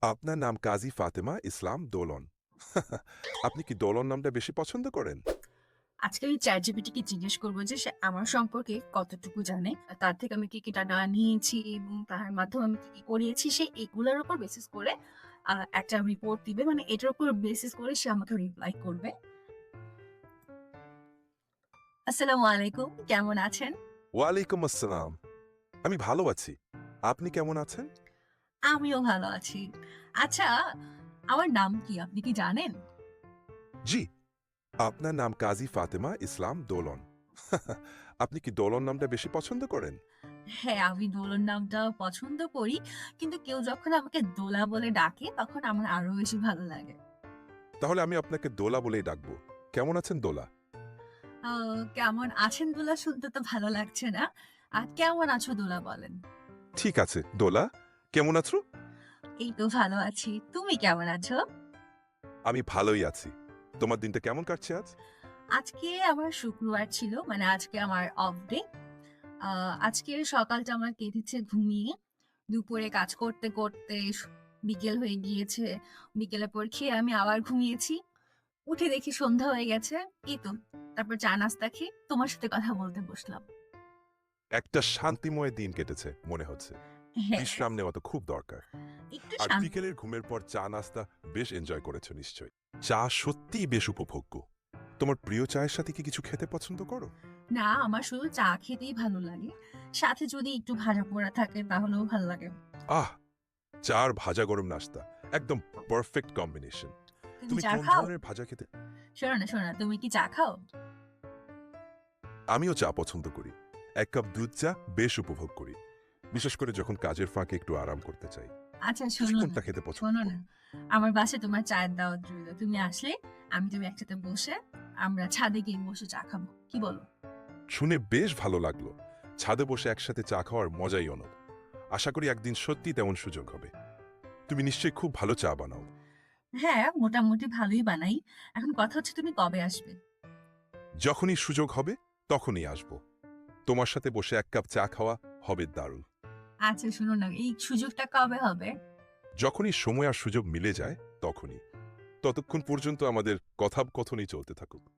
আপনার নাম কাজী ফাতেমা ইসলাম দোলন। আপনি কি দোলন নামটা বেশি পছন্দ করেন? আজকে আমি ChatGPT কে জিজ্ঞেস করব যে সে আমার সম্পর্কে কতটুকু জানে। তার থেকে আমি কি টাকা নিয়েছি এবং তার মাধ্যমে আমি কি করিয়েছি সে এগুলোর উপর বেসিস করে একটা রিপোর্ট দিবে। মানে এটার উপর বেসিস করে সে আমাকে রিপ্লাই করবে। আসসালামু আলাইকুম। কেমন আছেন? ওয়ালাইকুম আসসালাম। আমি ভালো আছি। আপনি কেমন আছেন? আমিও ভালো আছি। আচ্ছা, আমার নাম কি আপনি কি জানেন? জি, আপনার নাম কাজী ফাতেমা ইসলাম দোলন। আপনি কি দোলন নামটা বেশি পছন্দ করেন? হ্যাঁ, আমি দোলন নামটা পছন্দ করি। কিন্তু কেউ যখন আমাকে দোলা বলে ডাকে তখন আমার আরো বেশি ভালো লাগে। তাহলে আমি আপনাকে দোলা বলেই ডাকবো। কেমন আছেন দোলা? আ কেমন আছেন দোলা শুনতে তো ভালো লাগছে না। কেমন আছো দোলা বলেন? ঠিক আছে, দোলা কেমন আছো? এই তো ভালো আছি। তুমি কেমন আছো? আমি ভালোই আছি। তোমার দিনটা কেমন কাটছে আজ? আজকে আমার শুক্রবার ছিল। মানে আজকে আমার অফ ডে। আ আজকের সকালটা আমার কেটেছে ঘুমিয়ে। দুপুরে কাজ করতে, করতে বিকেল হয়ে গিয়েছে। বিকেলের পর খেয়ে আমি আবার ঘুমিয়েছি। উঠে দেখি সন্ধ্যা হয়ে গেছে। এই তো। তারপর চা নাস্তা খেয়ে তোমার সাথে কথা বলতে বসলাম। একটা শান্তিময় দিন কেটেছে মনে হচ্ছে। হ্যাঁ, বিশ্রাম নেওয়া তো খুব দরকার। একটু আর বিকেলের ঘুমের পর চা নাস্তা বেশ এনজয় করেছো নিশ্চয়ই। চা সত্যিই বেশ উপভোগ্য। তোমার প্রিয় চায়ের সাথে কি কিছু খেতে পছন্দ করো? না, আমার শুধু চা খেতেই ভালো লাগে। সাথে যদি একটু ভাজা-পোড়া থাকে তাহলেও ভাল লাগে। আহ, চা আর ভাজা গরম নাস্তা একদম পারফেক্ট কম্বিনেশন। তুমি তুমি চা কোন খাও? ধরনের ভাজা খেতে? শোনো না, তুমি কি চা খাও? আমিও চা পছন্দ করি। এক কাপ দুধ চা বেশ উপভোগ করি, বিশেষ করে যখন কাজের ফাঁকে একটু আরাম করতে চাই। আচ্ছা তুমি শোনো না, কোনটা খেতে পছন্দ শোনো না। করো? আমার বাসায় তোমার চায়ের দাওয়াত রইল। তুমি আসলে তুমি একসাথে বসে আমরা ছাদে গিয়ে বসে চা খাবো। কি বলো? শুনে বেশ ভালো লাগলো। ছাদে বসে একসাথে চা খাওয়ার মজাই অনন্য। আশা করি একদিন সত্যি তেমন সুযোগ হবে। তুমি নিশ্চয়ই খুব ভালো চা বানাও। হ্যাঁ, মোটামুটি ভালোই বানাই। এখন কথা হচ্ছে তুমি কবে আসবে? যখনই সুযোগ হবে তখনই আসব। তোমার সাথে বসে এক কাপ চা খাওয়া হবে দারুণ। আচ্ছা শোনো না, এই সুযোগটা কবে হবে? যখনই সময় আর সুযোগ মিলে যায় তখনই। ততক্ষণ পর্যন্ত আমাদের কথোপকথনই চলতে থাকুক।